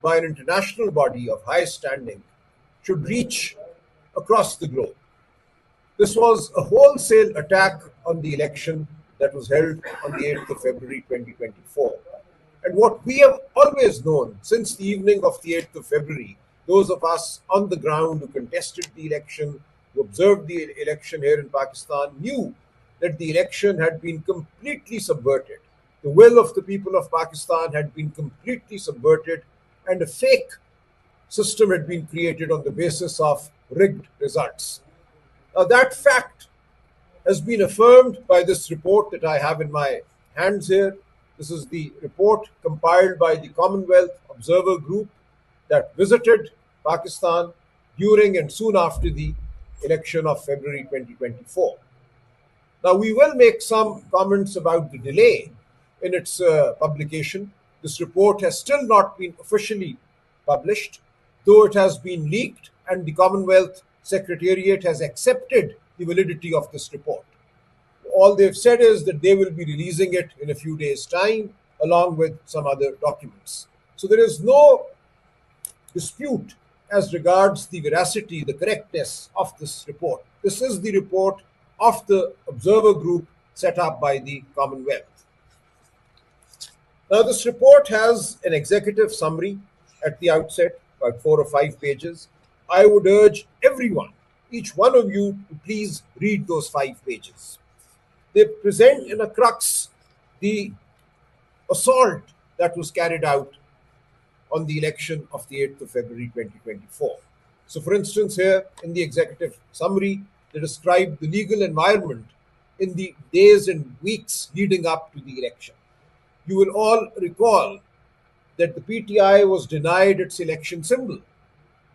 by an international body of high standing should reach across the globe. This was a wholesale attack on the election that was held on the 8th of February 2024. And what we have always known since the evening of the 8th of February, those of us on the ground who contested the election, who observed the election here in Pakistan, knew that the election had been completely subverted. The will of the people of Pakistan had been completely subverted, and a fake system had been created on the basis of rigged results. Now, that fact has been affirmed by this report that I have in my hands here. This is the report compiled by the Commonwealth Observer Group that visited Pakistan during and soon after the election of February 2024. Now, we will make some comments about the delay in its publication. This report has still not been officially published, though it has been leaked, and the Commonwealth Secretariat has accepted the validity of this report. All they've said is that they will be releasing it in a few days' time, along with some other documents. So there is no dispute as regards the veracity, the correctness of this report. This is the report of the observer group set up by the Commonwealth. Now, this report has an executive summary at the outset, about 4 or 5 pages. I would urge everyone, each one of you, to please read those 5 pages. They present in a crux the assault that was carried out on the election of the 8th of February 2024. So, for instance, here in the executive summary, they describe the legal environment in the days and weeks leading up to the election. You will all recall that the PTI was denied its election symbol,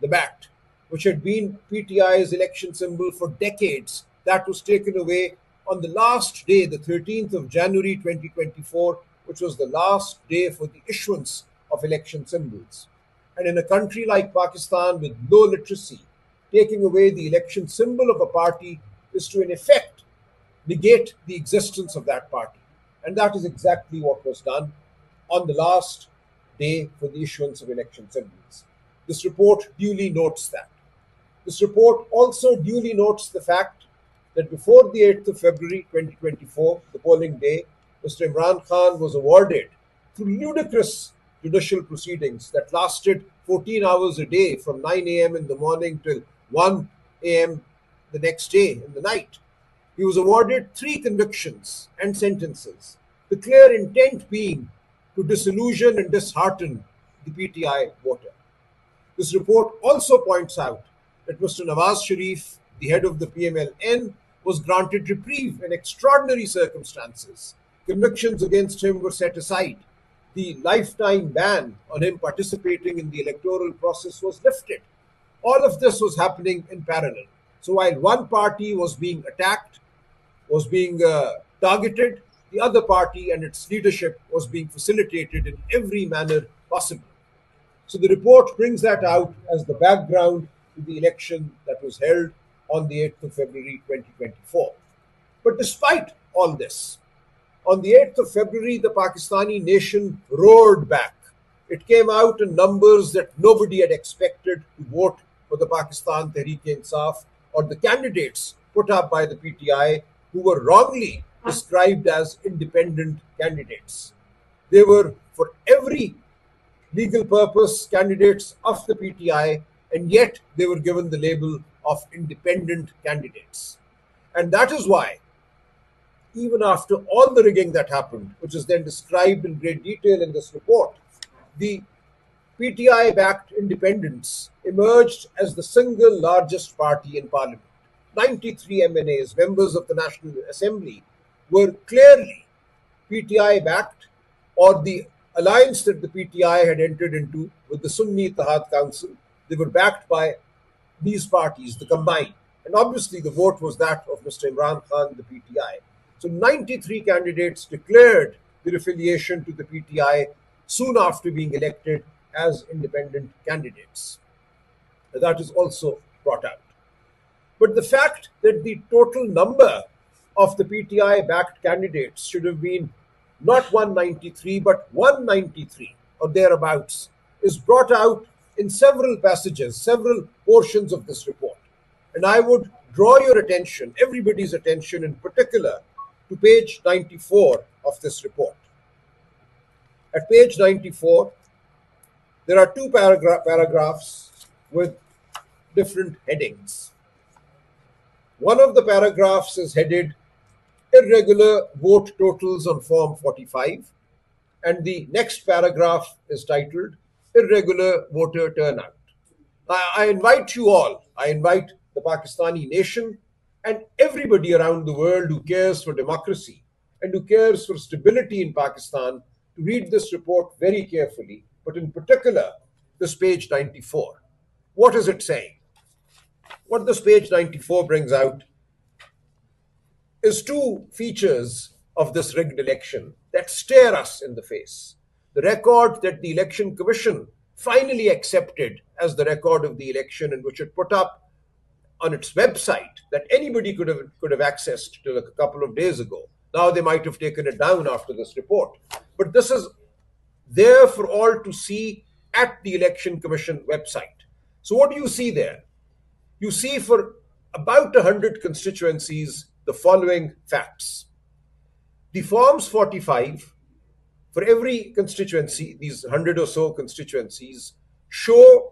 the bat, which had been PTI's election symbol for decades. That was taken away on the last day, the 13th of January 2024, which was the last day for the issuance of election symbols. And in a country like Pakistan with low literacy, taking away the election symbol of a party is to, in effect, negate the existence of that party. And that is exactly what was done on the last day for the issuance of election symbols. This report duly notes that. This report also duly notes the fact that before the 8th of February 2024, the polling day, Mr. Imran Khan was awarded through ludicrous judicial proceedings that lasted 14 hours a day from 9 a.m. in the morning till 1 a.m. the next day in the night. He was awarded 3 convictions and sentences, the clear intent being to disillusion and dishearten the PTI voter. This report also points out that Mr. Nawaz Sharif, the head of the PMLN, was granted reprieve in extraordinary circumstances. Convictions against him were set aside. The lifetime ban on him participating in the electoral process was lifted. All of this was happening in parallel. So while one party was being attacked, was being targeted, the other party and its leadership was being facilitated in every manner possible. So the report brings that out as the background to the election that was held on the 8th of February 2024. But despite all this, on the 8th of February, the Pakistani nation roared back. It came out in numbers that nobody had expected to vote for the Pakistan Tehreek-e-Insaf or the candidates put up by the PTI who were wrongly described as independent candidates. They were, for every legal purpose, candidates of the PTI, and yet they were given the label of independent candidates. And that is why, even after all the rigging that happened, which is then described in great detail in this report, the PTI-backed independents emerged as the single largest party in parliament. 93 MNAs, members of the National Assembly, were clearly PTI-backed, or the alliance that the PTI had entered into with the Sunni Ittihad Council. They were backed by these parties, the combined. And obviously the vote was that of Mr. Imran Khan, the PTI. So 93 candidates declared their affiliation to the PTI soon after being elected as independent candidates. That is also brought out. But the fact that the total number of the PTI-backed candidates should have been not 193 but 193 or thereabouts is brought out in several passages, several portions of this report. And I would draw your attention, everybody's attention in particular, to page 94 of this report. At page 94, there are two paragraphs with different headings. One of the paragraphs is headed Irregular Vote Totals on Form 45, and the next paragraph is titled Irregular Voter Turnout. I invite you all, I invite the Pakistani nation and everybody around the world who cares for democracy and who cares for stability in Pakistan to read this report very carefully, but in particular, this page 94. What is it saying? What this page 94 brings out is two features of this rigged election that stare us in the face. The record that the Election Commission finally accepted as the record of the election, and which it put up on its website that anybody could have accessed till a couple of days ago. Now they might have taken it down after this report. But this is there for all to see at the Election Commission website. So what do you see there? You see for about 100 constituencies the following facts. The Forms 45 for every constituency, these 100 or so constituencies, show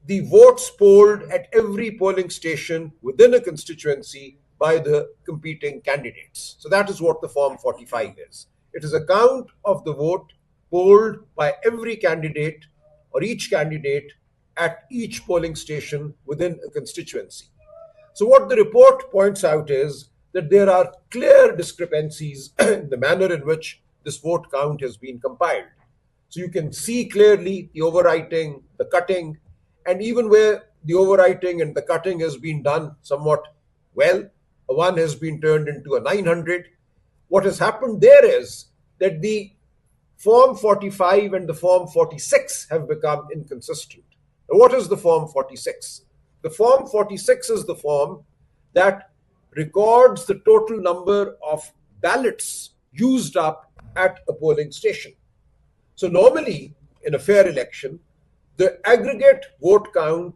the votes polled at every polling station within a constituency by the competing candidates. So that is what the Form 45 is. It is a count of the vote polled by every candidate or each candidate at each polling station within a constituency. So what the report points out is that there are clear discrepancies in the manner in which this vote count has been compiled. So you can see clearly the overwriting, the cutting, and even where the overwriting and the cutting has been done somewhat well, a 1 has been turned into a 900. What has happened there is that the Form 45 and the Form 46 have become inconsistent. Now, what is the Form 46? The Form 46 is the form that records the total number of ballots used up at a polling station. So normally, in a fair election, the aggregate vote count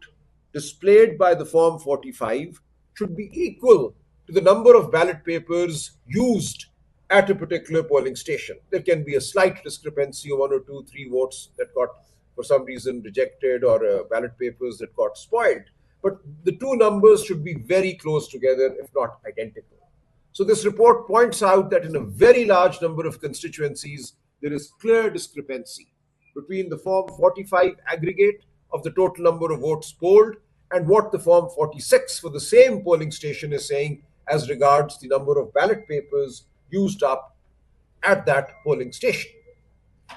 displayed by the Form 45 should be equal to the number of ballot papers used at a particular polling station. There can be a slight discrepancy of 1 or 2, 3 votes that got, for some reason, rejected, or ballot papers that got spoiled. But the two numbers should be very close together, if not identical. So this report points out that in a very large number of constituencies, there is clear discrepancy between the Form 45 aggregate of the total number of votes polled and what the Form 46 for the same polling station is saying as regards the number of ballot papers used up at that polling station.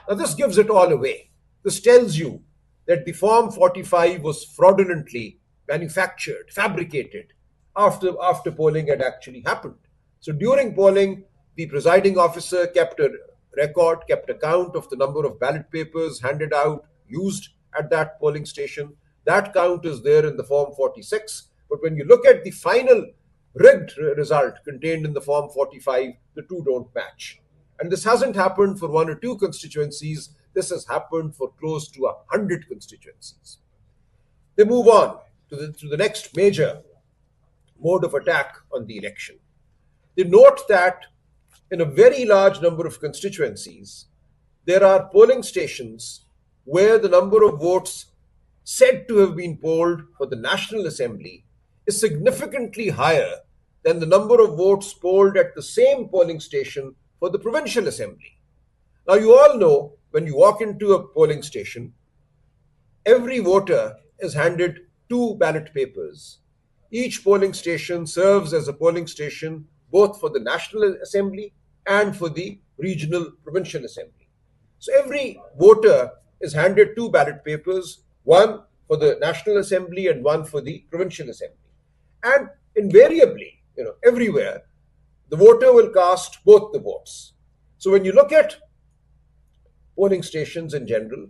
Now, this gives it all away. This tells you that the Form 45 was fraudulently manufactured, fabricated after polling had actually happened. So during polling, the presiding officer kept a record, kept a count of the number of ballot papers handed out, used at that polling station. That count is there in the Form 46. But when you look at the final rigged result contained in the Form 45, the two don't match. And this hasn't happened for 1 or 2 constituencies. This has happened for close to 100 constituencies. They move on to the next major mode of attack on the election. They note that in a very large number of constituencies, there are polling stations where the number of votes said to have been polled for the National Assembly is significantly higher than the number of votes polled at the same polling station for the Provincial Assembly. Now, you all know when you walk into a polling station, every voter is handed 2 ballot papers. Each polling station serves as a polling station both for the National Assembly and for the Regional Provincial Assembly. So every voter is handed 2 ballot papers, one for the National Assembly and one for the Provincial Assembly. And invariably, everywhere, the voter will cast both the votes. So when you look at polling stations in general,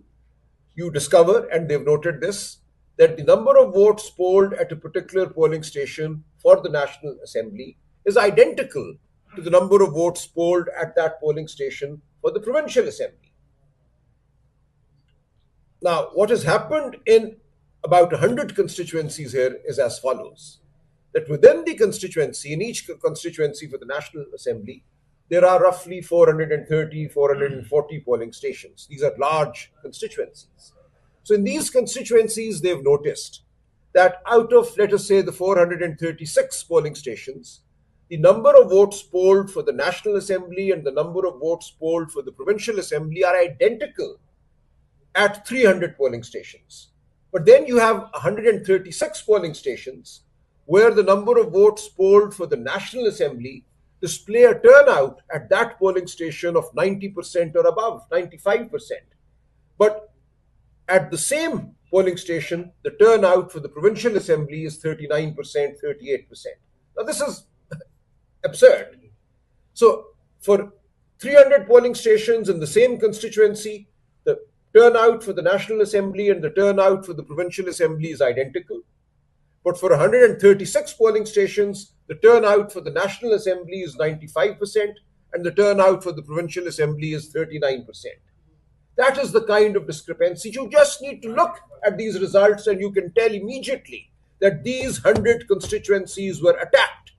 you discover, and they've noted this, that the number of votes polled at a particular polling station for the National Assembly is identical to the number of votes polled at that polling station for the Provincial Assembly. Now, what has happened in about 100 constituencies here is as follows: that within the constituency, in each constituency for the National Assembly, there are roughly 430, 440 polling stations. These are large constituencies. So, in these constituencies, they've noticed that out of, let us say, the 436 polling stations, the number of votes polled for the National Assembly and the number of votes polled for the Provincial Assembly are identical at 300 polling stations. But then you have 136 polling stations where the number of votes polled for the National Assembly display a turnout at that polling station of 90% or above, 95%. But at the same polling station, the turnout for the Provincial Assembly is 39%, 38%. Now, this is absurd. So, for 300 polling stations in the same constituency, the turnout for the National Assembly and the turnout for the Provincial Assembly is identical. But for 136 polling stations, the turnout for the National Assembly is 95% and the turnout for the Provincial Assembly is 39%. That is the kind of discrepancy. You just need to look at these results and you can tell immediately that these 100 constituencies were attacked.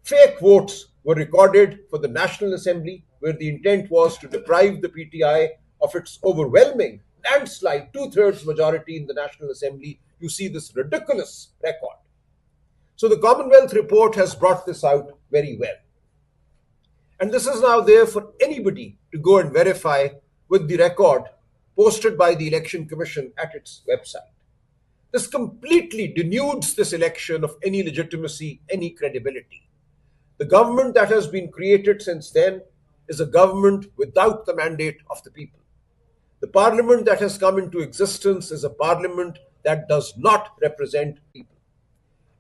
Fake votes were recorded for the National Assembly, where the intent was to deprive the PTI of its overwhelming landslide two-thirds majority in the National Assembly. You see this ridiculous record. So the Commonwealth report has brought this out very well. And this is now there for anybody to go and verify with the record posted by the Election Commission at its website. This completely denudes this election of any legitimacy, any credibility. The government that has been created since then is a government without the mandate of the people. The parliament that has come into existence is a parliament that does not represent people.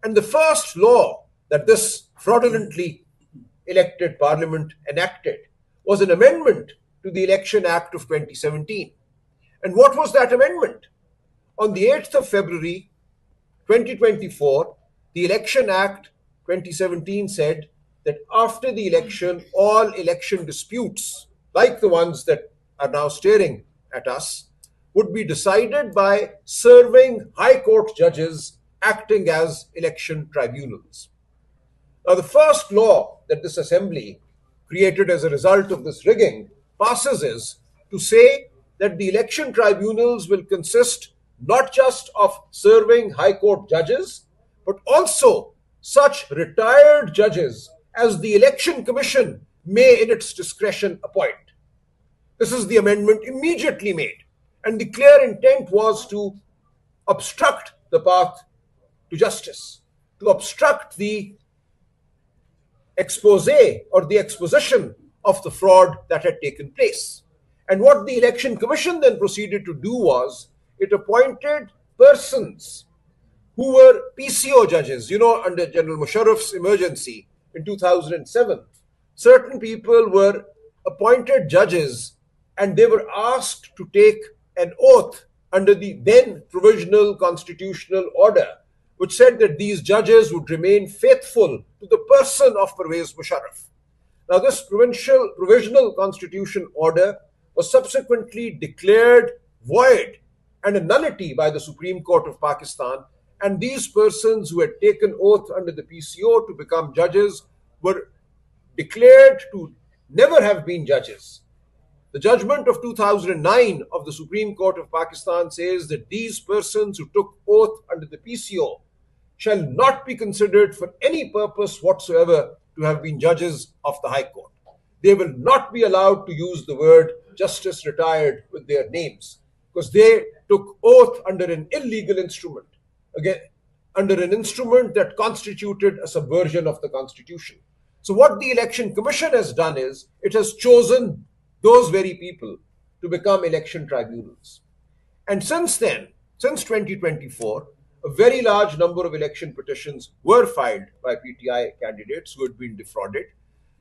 And the first law that this fraudulently elected parliament enacted was an amendment to the Election Act of 2017. And what was that amendment? On the 8th of February 2024, the Election Act 2017 said that after the election, all election disputes, like the ones that are now staring at us, would be decided by serving High Court judges acting as election tribunals. Now, the first law that this assembly created as a result of this rigging passes is to say that the election tribunals will consist not just of serving High Court judges, but also such retired judges as the Election Commission may, in its discretion, appoint. This is the amendment immediately made. And the clear intent was to obstruct the path to justice, to obstruct the expose or the exposition of the fraud that had taken place. And what the Election Commission then proceeded to do was it appointed persons who were PCO judges. You know, under General Musharraf's emergency in 2007, certain people were appointed judges and they were asked to take an oath under the then provisional constitutional order, which said that these judges would remain faithful to the person of Pervez Musharraf. Now, this provisional constitution order was subsequently declared void and a nullity by the Supreme Court of Pakistan, and these persons who had taken oath under the PCO to become judges were declared to never have been judges. The judgment of 2009 of the Supreme Court of Pakistan says that these persons who took oath under the PCO shall not be considered for any purpose whatsoever to have been judges of the High Court. They will not be allowed to use the word justice retired with their names because they took oath under an illegal instrument, again, under an instrument that constituted a subversion of the Constitution. So what the Election Commission has done is it has chosen those very people to become election tribunals. And since then, since 2024, a very large number of election petitions were filed by PTI candidates who had been defrauded.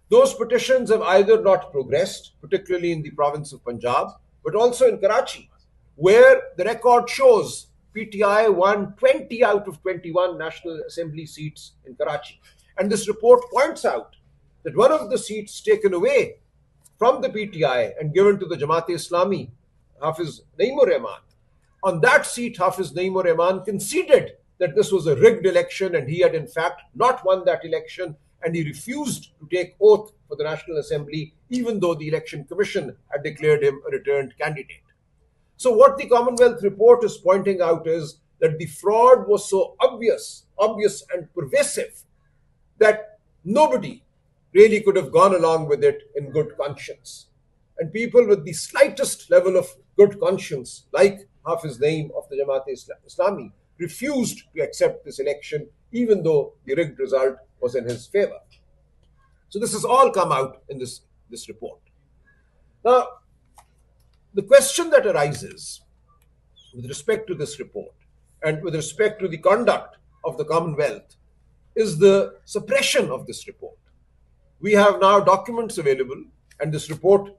Those petitions have either not progressed, particularly in the province of Punjab, but also in Karachi, where the record shows PTI won 20 out of 21 National Assembly seats in Karachi. And this report points out that one of the seats taken away from the PTI and given to the Jamaat-e-Islami, Hafiz Naeemur Rahman, On that seat, Hafiz Naeem-ur-Rahman conceded that this was a rigged election and he had in fact not won that election, and he refused to take oath for the National Assembly even though the Election Commission had declared him a returned candidate. So what the Commonwealth report is pointing out is that the fraud was so obvious and pervasive that nobody really could have gone along with it in good conscience. And people with the slightest level of good conscience, like Hafiz Naeem of the Jamaat-e-Islami, refused to accept this election, even though the rigged result was in his favor. So this has all come out in this report. Now, the question that arises with respect to this report and with respect to the conduct of the Commonwealth is the suppression of this report. We have now documents available, and this report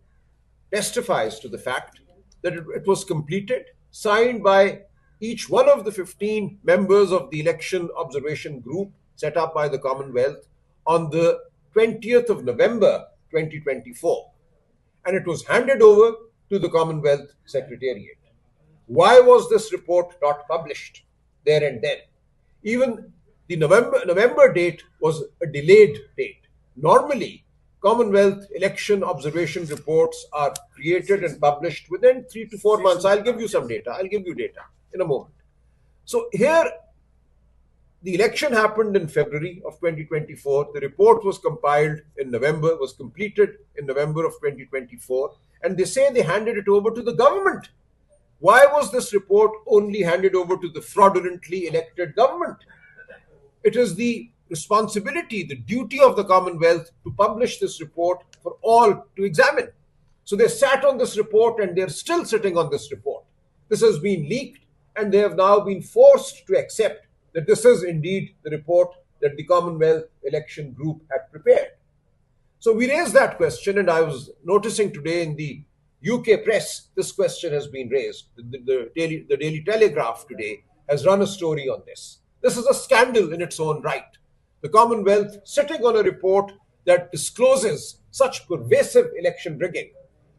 testifies to the fact that it was completed, signed by each one of the 15 members of the election observation group set up by the Commonwealth on the 20th of November 2024. And it was handed over to the Commonwealth Secretariat. Why was this report not published there and then? Even the November date was a delayed date. Normally, Commonwealth election observation reports are created and published within 3 to 4 months. I'll give you some data. I'll give you data in a moment. So here, the election happened in February of 2024. The report was compiled in November, was completed in November of 2024. And they say they handed it over to the government. Why was this report only handed over to the fraudulently elected government? It is the responsibility, the duty of the Commonwealth to publish this report for all to examine. So they sat on this report and they're still sitting on this report. This has been leaked and they have now been forced to accept that this is indeed the report that the Commonwealth Election Group had prepared. So we raised that question, and I was noticing today in the UK press, this question has been raised. The Daily Telegraph today has run a story on this. This is a scandal in its own right. The Commonwealth sitting on a report that discloses such pervasive election rigging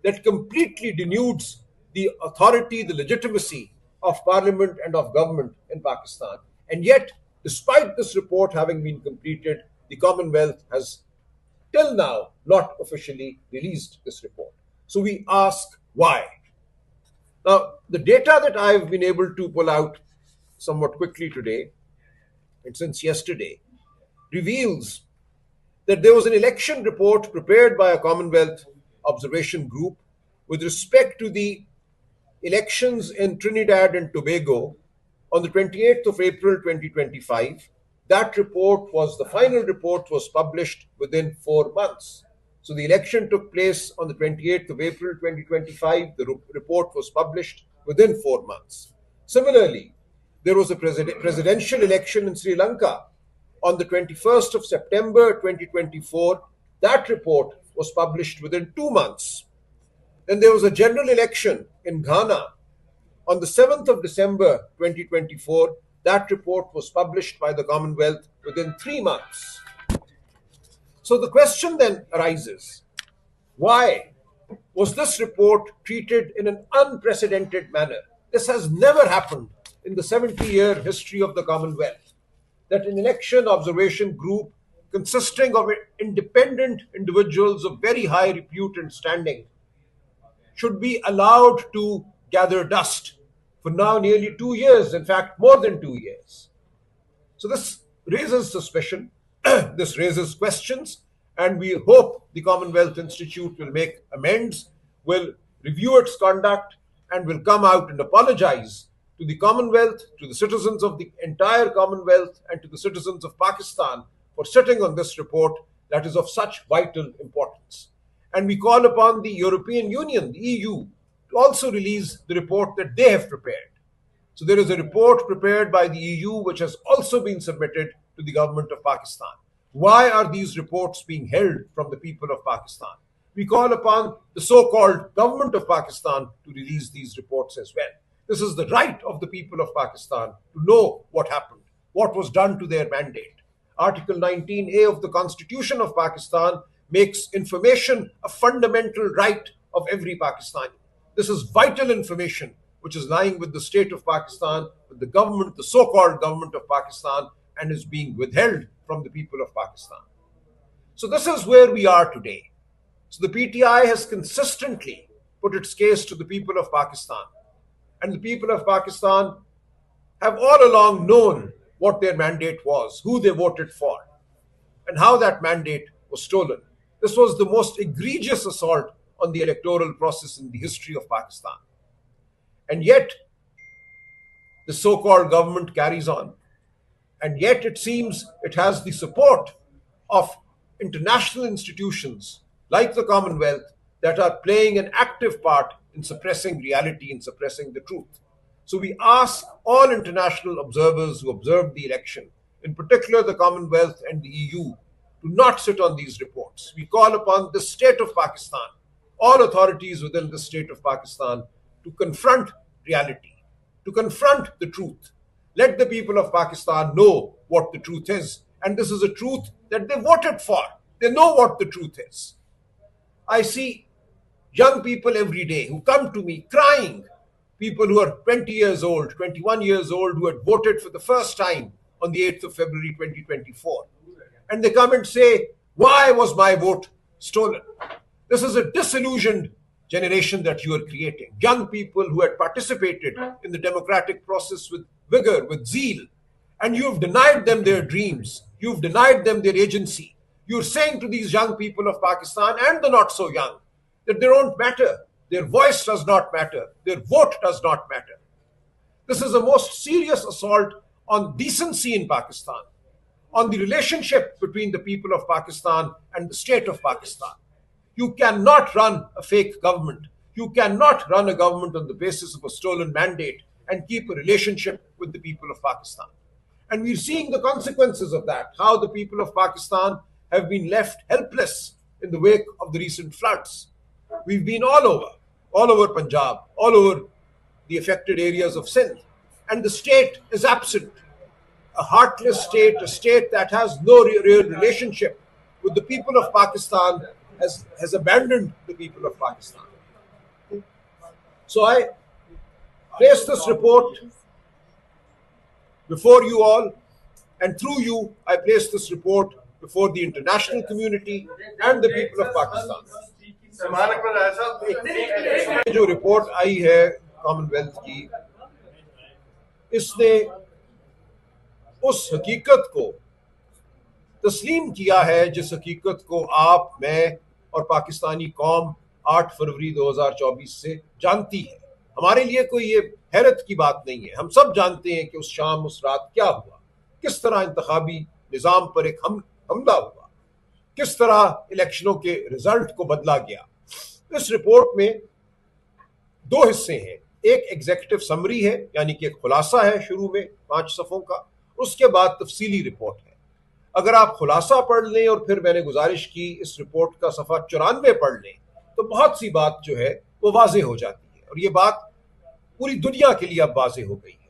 that completely denudes the authority, the legitimacy of Parliament and of government in Pakistan. And yet, despite this report having been completed, the Commonwealth has till now not officially released this report. So we ask why. Now, the data that I've been able to pull out somewhat quickly today, and since yesterday, reveals that there was an election report prepared by a Commonwealth observation group with respect to the elections in Trinidad and Tobago on the 28th of April 2025. That report was, the final report was published within 4 months. So the election took place on the 28th of April 2025. The report was published within 4 months. Similarly, there was a presidential election in Sri Lanka on the 21st of September 2024. That report was published within 2 months. Then there was a general election in Ghana on the 7th of December 2024. That report was published by the Commonwealth within 3 months. So the question then arises, why was this report treated in an unprecedented manner? This has never happened in the 70-year history of the Commonwealth, that an election observation group consisting of independent individuals of very high repute and standing should be allowed to gather dust for now nearly 2 years, in fact, more than 2 years. So this raises suspicion, this raises questions, and we hope the Commonwealth Institute will make amends, will review its conduct, and will come out and apologize to the Commonwealth, to the citizens of the entire Commonwealth, and to the citizens of Pakistan for sitting on this report that is of such vital importance. And we call upon the European Union, the EU, to also release the report that they have prepared. So there is a report prepared by the EU which has also been submitted to the government of Pakistan. Why are these reports being held from the people of Pakistan? We call upon the so-called government of Pakistan to release these reports as well. This is the right of the people of Pakistan to know what happened, what was done to their mandate. Article 19A of the Constitution of Pakistan makes information a fundamental right of every Pakistani. This is vital information which is lying with the state of Pakistan, with the government, the so-called government of Pakistan, and is being withheld from the people of Pakistan. So this is where we are today. So the PTI has consistently put its case to the people of Pakistan, and the people of Pakistan have all along known what their mandate was, who they voted for, and how that mandate was stolen. This was the most egregious assault on the electoral process in the history of Pakistan. And yet, the so called government carries on. And yet, it seems it has the support of international institutions like the Commonwealth that are playing an active part in suppressing reality and suppressing the truth. So we ask all international observers who observed the election, in particular the Commonwealth and the EU, to not sit on these reports. We call upon the state of Pakistan, all authorities within the state of Pakistan, to confront reality, to confront the truth. Let the people of Pakistan know what the truth is. And this is a truth that they voted for. They know what the truth is. I see young people every day who come to me crying, people who are 20 years old, 21 years old, who had voted for the first time on the 8th of February 2024. And they come and say, why was my vote stolen? This is a disillusioned generation that you are creating. Young people who had participated in the democratic process with vigor, with zeal, and you've denied them their dreams. You've denied them their agency. You're saying to these young people of Pakistan and the not so young that they don't matter. Their voice does not matter. Their vote does not matter. This is a most serious assault on decency in Pakistan, on the relationship between the people of Pakistan and the state of Pakistan. You cannot run a fake government. You cannot run a government on the basis of a stolen mandate and keep a relationship with the people of Pakistan. And we're seeing the consequences of that, how the people of Pakistan have been left helpless in the wake of the recent floods. We've been all over Punjab, all over the affected areas of Sindh, and the state is absent. A heartless state, a state that has no real relationship with the people of Pakistan, has abandoned the people of Pakistan. So I place this report before you all, and through you, I place this report before the international community and the people of Pakistan. जो report आई है Commonwealth की, इसने उस हकीकत को तस्लीम किया है जिस हकीकत को आप, मैं और पाकिस्तानी कौम 8 फरवरी 2024 से जानती है. हमारे लिए कोई ये हैरत की बात नहीं है. हम सब जानते हैं कि उस शाम, उस रात क्या हुआ, किस तरह इंतखाबी निज़ाम पर एक हमला हुआ, किस तरह इलेक्शनों के रिजल्ट को बदला गया. इस रिपोर्ट में 2 हिस्से हैं. एक एग्जीक्यूटिव समरी है, यानी कि एक खुलासा है शुरू में 5 सफ़ों का, उसके बाद तफसीली रिपोर्ट है. अगर आप खुलासा पढ़ लें और फिर मैंने गुजारिश की इस रिपोर्ट का सफ़ा 94 पढ़ लें, तो बहुत सी बात जो है वो वाजे हो जाती है. और ये बात पूरी दुनिया के लिए अब वाजे हो गई है.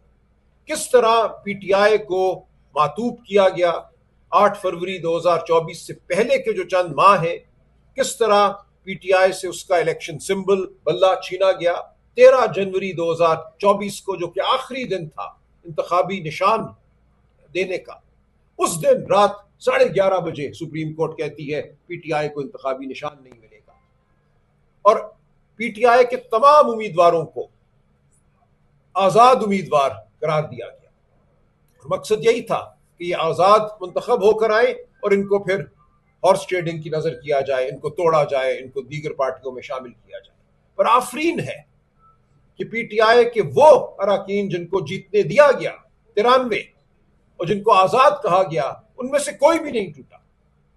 किस तरह पीटीआई को मातूब किया गया 8 फरवरी 2024 से पहले के जो चंद माह हैं, किस तरह पीटीआई से उसका इलेक्शन सिंबल बल्ला छीना गया. 13 जनवरी 2024 को, जो कि आखिरी दिन था इंतखाबी निशान देने का, उस दिन रात 11:30 बजे सुप्रीम कोर्ट कहती है पीटीआई को इंतखाबी निशान नहीं मिलेगा. और पीटीआई के तमाम उम्मीदवारों को आजाद उम्मीदवार करार दिया गया. मकसद यही था कि ये आजाद मुंतखब होकर आए और इनको फिर हॉर्स ट्रेडिंग की नजर किया जाए, इनको तोड़ा जाए, इनको दीगर पार्टियों में शामिल किया जाए. पर आफरीन है कि पीटीआई के वो अरकान जिनको जीतने दिया गया 93 और जिनको आजाद कहा गया, उनमें से कोई भी नहीं टूटा.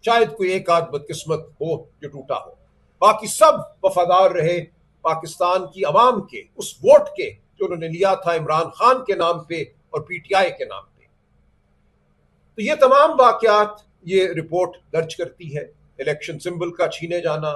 शायद कोई एक आध बदकिस्मत हो जो टूटा हो, बाकी सब वफादार रहे पाकिस्तान की अवाम के उस वोट के जो उन्होंने लिया था इमरान खान के नाम पे और पीटीआई के नाम पे. तो ये तमाम वाकयात ये रिपोर्ट दर्ज करती है. इलेक्शन सिंबल का छीने जाना,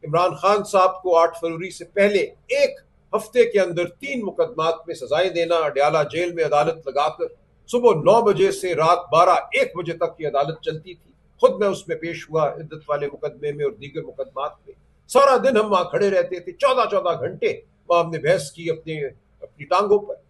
इमरान खान साहब को 8 फरवरी से पहले एक हफ्ते के अंदर 3 मुकदमात में सजाएं देना, अडयाला जेल में अदालत लगाकर सुबह 9 बजे से रात 12-1 बजे तक की अदालत चलती थी. खुद मैं उसमें पेश हुआ, इद्दत वाले मुकदमे में और दीगर मुकदमात में. सारा दिन हम वहां खड़े रहते थे, 14-14 घंटे वहां हमने बहस की, अपने अपनी टांगों पर।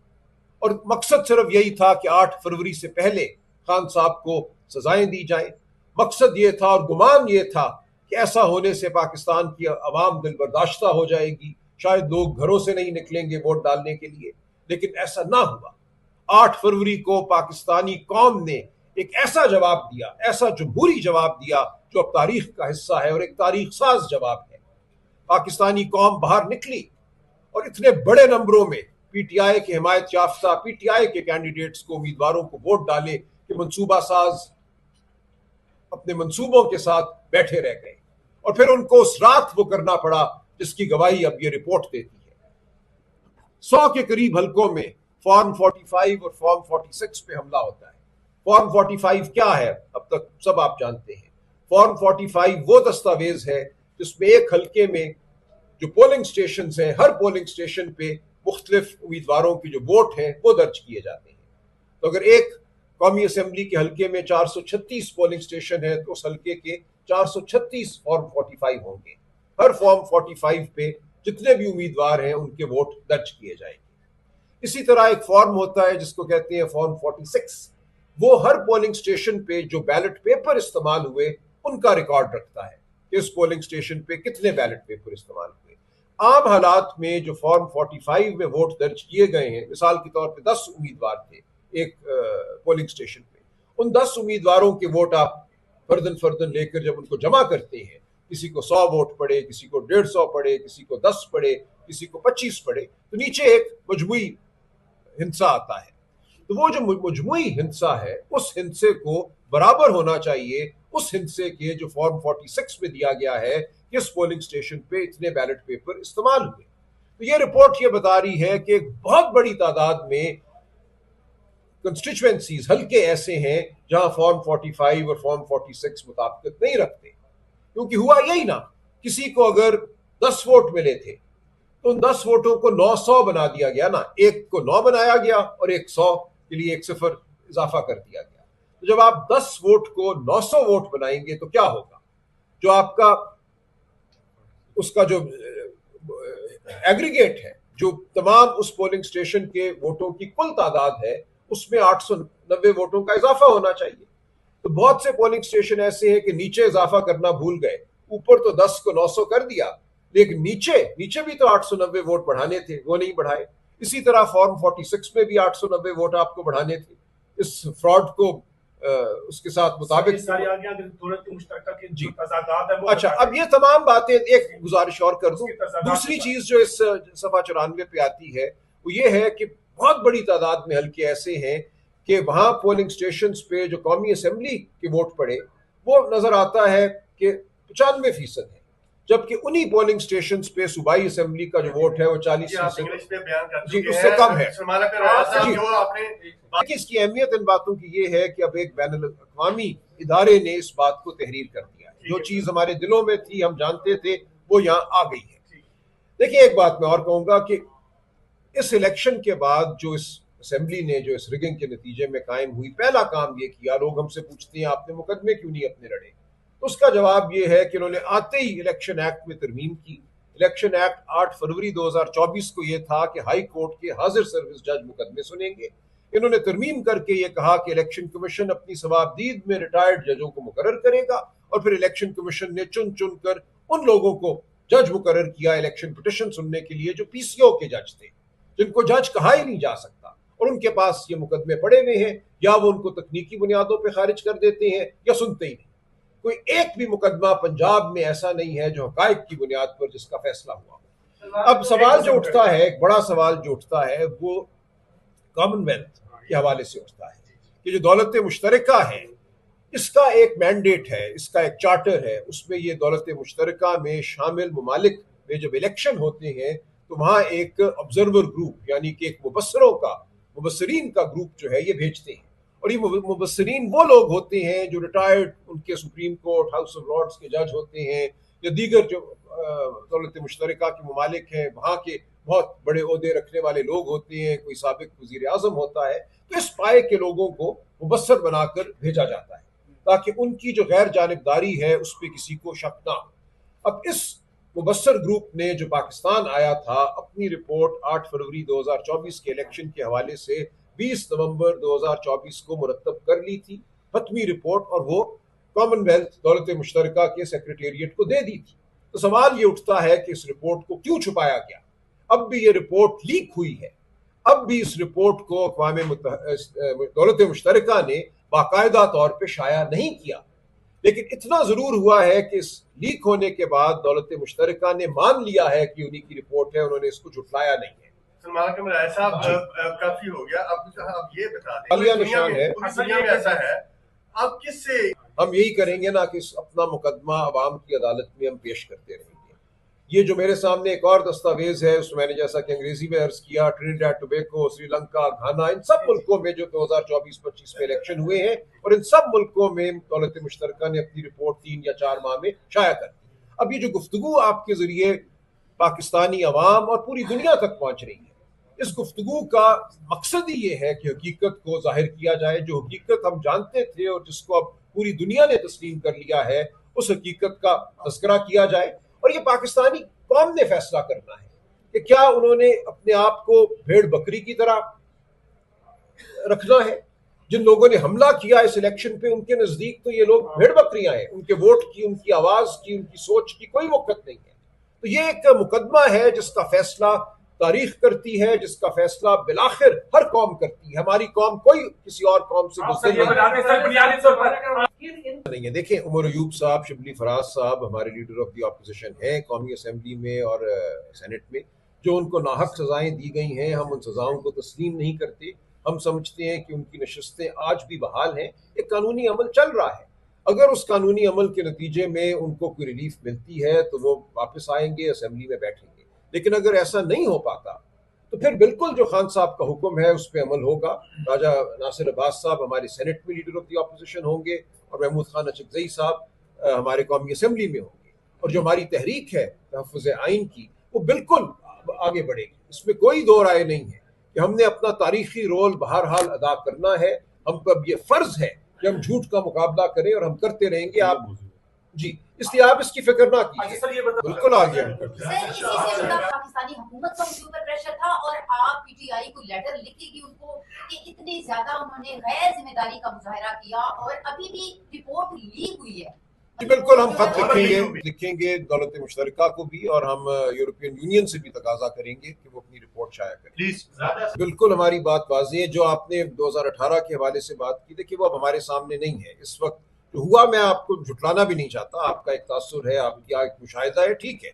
और मकसद सिर्फ यही था कि 8 फरवरी से पहले खान साहब को सजाएं दी जाएं। मकसद ये था और गुमान ये था कि ऐसा होने से पाकिस्तान की अवाम दिल बर्दाश्ता हो जाएगी, शायद लोग घरों से नहीं निकलेंगे वोट डालने के लिए। लेकिन ऐसा ना हुआ। 8 फरवरी को पाकिस्तानी कौम ने एक ऐसा जवाब दिया, ऐसा जमहूरी जवाब दिया जो अब तारीख का हिस्सा है और एक तारीख साज जवाब है। पाकिस्तानी कौम बाहर निकली और इतने बड़े नंबरों में पीटीआई के हिमायत याफ्ता पीटीआई के कैंडिडेट्स को, उम्मीदवारों को वोट डाले कि मंसूबा साज अपने मंसूबों के साथ बैठे रह गए और फिर उनको उस रात वो करना पड़ा जिसकी गवाही अब ये रिपोर्ट देती है। 100 के करीब हलकों में फॉर्म 45 और फॉर्म 46 पे हमला होता है। फॉर्म 45 क्या है अब तक सब आप जानते हैं। फॉर्म 45 वो दस्तावेज है जिसमें एक हलके में जो पोलिंग स्टेशन हैं, हर पोलिंग स्टेशन पे मुख्तलिफ उम्मीदवारों की जो वोट हैं वो दर्ज किए जाते हैं। तो अगर एक कौमी असम्बली के हलके में 436 पोलिंग स्टेशन है तो उस हलके के 436 फॉर्म 45 होंगे। हर फॉर्म 45 पे जितने भी उम्मीदवार हैं उनके वोट दर्ज किए जाएंगे। इसी तरह एक फॉर्म होता है जिसको कहते हैं फॉर्म 46। वो हर पोलिंग स्टेशन पे जो बैलेट पेपर इस्तेमाल हुए उनका रिकॉर्ड रखता है कि इस पोलिंग स्टेशन पे कितने बैलेट पेपर इस्तेमाल हुए। आम हालात में जो फॉर्म 45 में वोट दर्ज किए गए हैं, मिसाल के तौर पे 10 उम्मीदवार थे एक पोलिंग स्टेशन पे, उन 10 उम्मीदवारों के वोट आप फर्दन फर्दन लेकर जब उनको जमा करते हैं, किसी को 100 वोट पड़े, किसी को 150 पड़े, किसी को 10 पड़े, किसी को 25 पड़े, तो नीचे एक मजमुई हिंसा आता है। तो वो जो मजमुई हिंसा है उस हिंसे को बराबर होना चाहिए उस हिंसे के जो फॉर्म 46 में दिया गया है कि इस पोलिंग स्टेशन पे इतने बैलेट पेपर इस्तेमाल हुए। तो ये रिपोर्ट ये बता रही है कि एक बहुत बड़ी तादाद में कंस्टिट्यूएंसीज, हल्के ऐसे हैं जहां फॉर्म 45 और फॉर्म 46 मुताबिकत नहीं रखते। क्योंकि हुआ यही ना, किसी को अगर 10 वोट मिले थे तो उन 10 वोटों को 900 बना दिया गया ना, एक को 9 बनाया गया और एक 100 के लिए एक सिफर इजाफा कर दिया गया। तो जब आप 10 वोट को 900 वोट बनाएंगे तो क्या होगा, जो आपका उसका जो एग्रीगेट है, जो तमाम उस पोलिंग स्टेशन के वोटों की कुल तादाद है, उसमें 890 वोटों का इजाफा होना चाहिए। तो बहुत से पोलिंग स्टेशन ऐसे हैं कि नीचे इजाफा करना भूल गए, ऊपर तो 10 को 900 कर दिया, लेकिन नीचे भी तो 890 वोट बढ़ाने थे, वो नहीं बढ़ाए। इसी तरह फॉर्म 46 में भी 890 वोट आपको बढ़ाने थे। इस फ्रॉड को उसके साथ मुताबिक जी। अच्छा, अब ये तमाम बातें, एक गुजारिश और कर दूं, दूसरी चीज जो इस सफा 94 पे आती है वो ये है कि बहुत बड़ी तादाद में हल्के ऐसे हैं कि वहां पोलिंग स्टेशन पे जो कौमी असम्बली के वोट पड़े वो नजर आता है कि 95% है, जबकि उन्हीं पोलिंग स्टेशन पे सूबाई असम्बली का जो वोट है वो 40% जी उससे कम है। जी, इसकी अहमियत इन बातों की ये है कि अब एक बैनुल अक़वामी इदारे ने इस बात को तहरीर कर दिया है। जो चीज हमारे दिलों में थी, हम जानते थे, वो यहाँ आ गई है। देखिए, एक बात मैं और कहूंगा कि इस इलेक्शन के बाद जो इस असेंबली ने जो इस रिगिंग के नतीजे में कायम हुई, पहला काम ये किया, लोग हमसे पूछते हैं आपने मुकदमे क्यों नहीं अपने लड़े, तो उसका जवाब ये है कि उन्होंने आते ही इलेक्शन एक्ट में तरमीम की। इलेक्शन एक्ट 8 फरवरी 2024 को ये था कि हाई कोर्ट के हाजिर सर्विस जज मुकदमे सुनेंगे। इन्होंने तरमीम करके ये कहा कि इलेक्शन कमीशन अपनी सवाबदीद में रिटायर्ड जजों को मुकर्रर करेगा और फिर इलेक्शन कमीशन ने चुन चुन कर उन लोगों को जज मुकर्रर किया इलेक्शन पिटिशन सुनने के लिए जो पीसीओ के जज थे, जिनको जज कहा ही नहीं जा सकता, और उनके पास ये मुकदमे पड़े हुए हैं, या वो उनको तकनीकी बुनियादों पर खारिज कर देते हैं या सुनते ही नहीं। कोई एक भी मुकदमा पंजाब में ऐसा नहीं है जो हकायक की बुनियाद पर जिसका फैसला हुआ। अब सवाल जो उठता है, एक बड़ा सवाल जो उठता है, वो कॉमनवेल्थ के हवाले से उठता है कि जो दौलत मुश्तरका है इसका एक मैंडेट है, इसका एक चार्टर है, उसमें ये दौलत मुश्तरका में शामिल ममालिक में जब इलेक्शन होते हैं तो वहाँ एक ऑब्जर्वर ग्रुप, यानी कि एक मुबस्सरीन का ग्रुप जो है ये भेजते हैं। और ये मुबस्सरीन वो लोग होते हैं जो रिटायर्ड उनके supreme court, house of lords के जज होते हैं, या दीगर जो दौलत मुश्तरका के ममालिक हैं वहाँ के बहुत बड़े ओहदे रखने वाले लोग होते हैं, कोई साबिक वजीर आजम होता है। तो इस पाए के लोगों को मुबस्सर बनाकर भेजा जाता है ताकि उनकी जो गैर जानिबदारी है उस पर किसी को शक ना हो। अब इस मुबस्सर ग्रुप ने जो पाकिस्तान आया था अपनी रिपोर्ट 8 फरवरी 2024 के इलेक्शन के हवाले से 20 नवंबर 2024 को मुरतब कर ली थी हतमी रिपोर्ट, और वो कॉमनवेल्थ दौलत मुश्तरका के सेक्रेटेरिएट को दे दी थी। तो सवाल ये उठता है कि इस रिपोर्ट को क्यों छुपाया गया। अब भी ये रिपोर्ट लीक हुई है, अब भी इस रिपोर्ट को दौलत मुश्तरका ने बाकायदा तौर पर शाया नहीं किया, लेकिन इतना जरूर हुआ है कि इस लीक होने के बाद दौलत मुश्तरका ने मान लिया है कि उन्हीं की रिपोर्ट है, उन्होंने इसको झुटलाया नहीं है। सलमान साहब काफी हो गया, अब ये बता दें अलिया निशान है, दुनिया में ऐसा है, अब किससे हम यही करेंगे ना कि अपना मुकदमा अवाम की अदालत में हम पेश करते रहेंगे। ये जो मेरे सामने एक और दस्तावेज है, उसमें मैंने जैसा कि अंग्रेजी में अर्ज किया, ट्रिनिडाद टोबैको, श्रीलंका, घाना, इन सब मुल्कों में जो 2024-25 में इलेक्शन हुए हैं, और इन सब मुल्कों में दौलत मुश्तरका ने अपनी रिपोर्ट 3 या 4 माह में शाया कर दी। अब ये जो गुफ्तगू आपके जरिए पाकिस्तानी अवाम और पूरी दुनिया तक पहुंच रही है, इस गुफ्तगू का मकसद ही ये है कि हकीकत को जाहिर किया जाए, जो हकीकत हम जानते थे और जिसको अब पूरी दुनिया ने तस्लीम कर लिया है, उस हकीकत का तज़किरा किया जाए। और ये पाकिस्तानी कौम ने फैसला करना है कि क्या उन्होंने अपने आप को भेड़ बकरी की तरह रखना है। जिन लोगों ने हमला किया इस इलेक्शन पे, उनके नजदीक तो ये लोग भेड़ बकरियां हैं, उनके वोट की, उनकी आवाज की, उनकी सोच की कोई वक़्त नहीं है। तो ये एक मुकदमा है जिसका फैसला तारीख करती है, जिसका फैसला बिलाखिर हर कौम करती है। हमारी कौम कोई किसी और कौम से नहीं है। देखें, उमर अयूब साहब, शिबली फराज साहब हमारे लीडर ऑफ द अपोजिशन हैं कौमी असम्बली में और सेनेट में, जो उनको नाहक सजाएं दी गई हैं, हम उन सजाओं को तस्लीम नहीं करते। हम समझते हैं कि उनकी नशस्तें आज भी बहाल हैं, एक कानूनी अमल चल रहा है। अगर उस कानूनी अमल के नतीजे में उनको कोई रिलीफ मिलती है तो वो वापस आएंगे, असम्बली में बैठेंगे। लेकिन अगर ऐसा नहीं हो पाता तो फिर बिल्कुल जो खान साहब का हुक्म है उस पर अमल होगा। राजा नासिर अब्बास साहब हमारे सेनेट में लीडर ऑफ द अपोजिशन होंगे और महमूद खान अचकजई साहब हमारे कौमी असम्बली में होंगे, और जो हमारी तहरीक है तहफ़्फ़ुज़ आइन की, वो बिल्कुल आगे बढ़ेगी। इसमें कोई दो राय नहीं है कि हमने अपना तारीखी रोल बहरहाल अदा करना है। हम पर अब ये फर्ज है कि हम झूठ का मुकाबला करें, और हम करते रहेंगे। आप जी, इसलिए आप इसकी फिक्र ना कीजिए, बिल्कुल आ गया। पाकिस्तानी हुकूमत का उनके ऊपर प्रेशर था और आप पीटीआई को लेटर लिखेगी उनको कि इतनी ज्यादा उन्होंने गैर जिम्मेदारी का मुजाहरा किया, और अभी भी रिपोर्ट लीक हुई है। बिल्कुल हम खत लिखेंगे दौलत मुश्तरका को भी, और हम यूरोपियन यूनियन से भी तकाजा करेंगे कि वो अपनी रिपोर्ट शाया करें। प्लीज, बिल्कुल हमारी बात वाज़ेह है। जो आपने 2018 के हवाले से बात की, देखिए वो अब हमारे सामने नहीं है इस वक्त। जो हुआ, मैं आपको झुटलाना भी नहीं चाहता, आपका एक तासुर है, आपका एक मुशाहिदा है, ठीक है।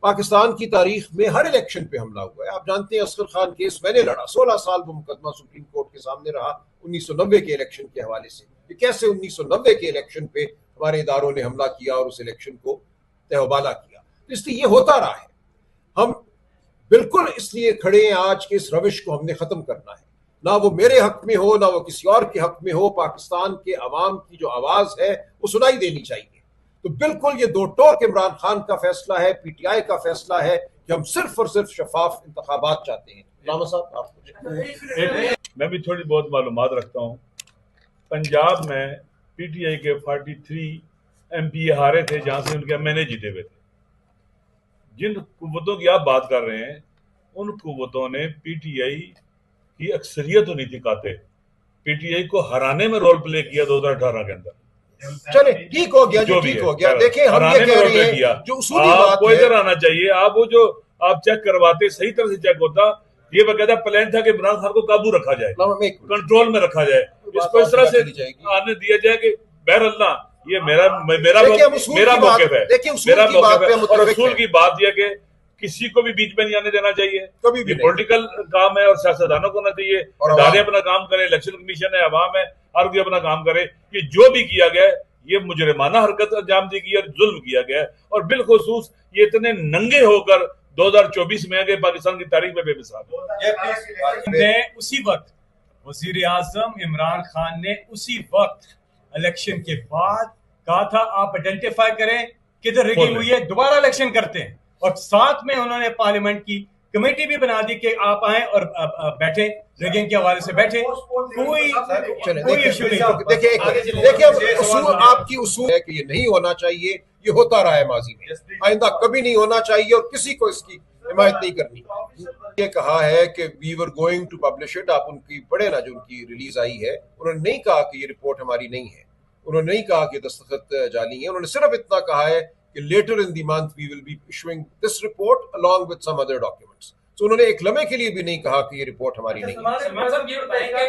पाकिस्तान की तारीख में हर इलेक्शन पे हमला हुआ है। आप जानते हैं असगर खान केस मैंने लड़ा, 16 साल वो मुकदमा सुप्रीम कोर्ट के सामने रहा 1990 के इलेक्शन के हवाले से, कि कैसे 1990 के इलेक्शन पे हमारे इदारों ने हमला किया और उस इलेक्शन को तहवाला किया। तो इसलिए ये होता रहा है। हम बिल्कुल इसलिए खड़े हैं आज के इस रविश को हमने खत्म करना है, ना वो मेरे हक में हो, ना वो किसी और के हक में हो। पाकिस्तान के अवाम की जो आवाज है वो सुनाई देनी चाहिए। तो बिल्कुल ये दो टोक इमरान खान का फैसला है, पीटीआई का फैसला है कि हम सिर्फ और सिर्फ शफाफ इंतखाबात चाहते हैं। लामा साहब, आप मैं भी थोड़ी बहुत मालूमात रखता हूँ। पंजाब में पीटीआई के 43 एमपी हारे थे, जहां से उनके एमएनए जीते हुए थे। जिन कुव्वतों की आप बात कर रहे हैं, उन कुव्वतों ने पीटीआई की अक्सरियत तो नहीं दिखाते, पीटीआई को हराने में रोल प्ले किया 2018 के अंदर। चले, ठीक हो गया, जो ठीक हो गया। देखिए, हम ये कह रहे हैं जो उसूली बात को इधर आना चाहिए। आप वो जो आप चेक करवाते, सही तरह से चेक होता। ये बकायदा प्लान था कि इमरान खान को काबू रखा जाए, कंट्रोल में रखा जाए, इसको इस तरह से आने दिया जाए कि बहरअल्लाह ये मेरा मौक़िफ़ है, और रसूल की बात यह कि किसी को भी बीच में नहीं आने देना चाहिए। कभी भी पॉलिटिकल काम है और सियासतदानों को ना चाहिए। इदारे अपना काम करें, इलेक्शन कमीशन है, अवाम है, हर कोई अपना काम करे। कि जो भी किया गया ये मुजरिमाना हरकत अंजाम दी गई और जुल्म किया गया, और बिलखुसूस ये इतने नंगे होकर 2024 में आगे पाकिस्तान की तारीख में बेमिसाल ने उसी वक्त वजीर आजम इमरान खान ने उसी वक्त इलेक्शन के बाद कहा था आप आइडेंटिफाई करें किधर रिगिंग हुई है, दोबारा इलेक्शन करते हैं। और साथ में उन्होंने पार्लियामेंट की कमेटी भी बना दी कि आप आए और बैठे, रिगिंग के हवाले से बैठे, कोई इशू नहीं। देखिए उसूल आपकी उसूल है कि ये नहीं होना चाहिए, ये होता रहा है माजी में, आइंदा कभी नहीं होना चाहिए और किसी को इसकी हिमायत नहीं करनी। ये कहा है कि we were going to publish it, आप उनकी पढ़े ना जो उनकी रिलीज आई है, उन्होंने नहीं कहा कि ये रिपोर्ट हमारी नहीं है, उन्होंने नहीं कहा कि दस्तखत जाली है, उन्होंने सिर्फ इतना कहा है कि later in the month we will be issuing this report along with some other documents. तो उन्होंने एक लम्हे के लिए भी नहीं कहा कि ये रिपोर्ट हमारी नहीं है।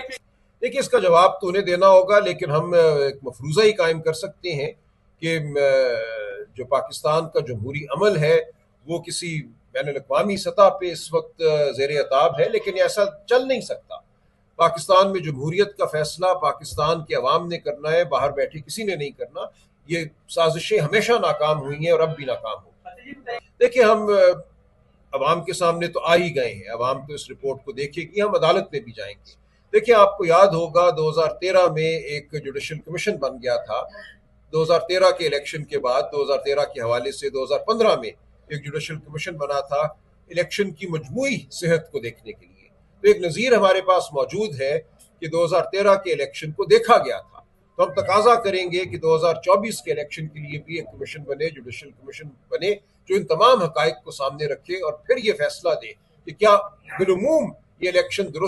देखिए इसका जवाब तो उन्हें देना होगा, लेकिन हम एक मफरूजा ही कायम कर सकते हैं कि जो पाकिस्तान का जमहूरी अमल है वो किसी बैनुल-अक़वामी सतह पे इस वक्त ज़ेर अताब है, लेकिन ऐसा चल नहीं सकता। पाकिस्तान में जमहूरियत का फैसला पाकिस्तान के अवाम ने करना है, बाहर बैठे किसी ने नहीं करना। ये साजिशें हमेशा नाकाम हुई हैं और अब भी नाकाम होंगी। देखिए हम अवाम के सामने तो आ ही गए हैं, अवाम तो इस रिपोर्ट को देखेगी, हम अदालत में भी जाएंगे। देखिए आपको याद होगा 2013 में एक जुडिशल कमीशन बन गया था। 2013 के इलेक्शन के बाद 2013 के हवाले से 2015 में एक जुडिशल कमीशन बना था इलेक्शन की मजमूई सेहत को देखने के लिए। तो एक नज़ीर हमारे पास मौजूद है कि 2013 के इलेक्शन को देखा गया था। तो हम तकाजा करेंगे कि 2024 के इलेक्शन के लिए भी एक कमीशन बने, जुडिशल कमीशन बने, जो इन तमाम हकाइक को सामने रखे और फिर ये फैसला दे कि क्या बिलुमूम ये इलेक्शन दुरुस्त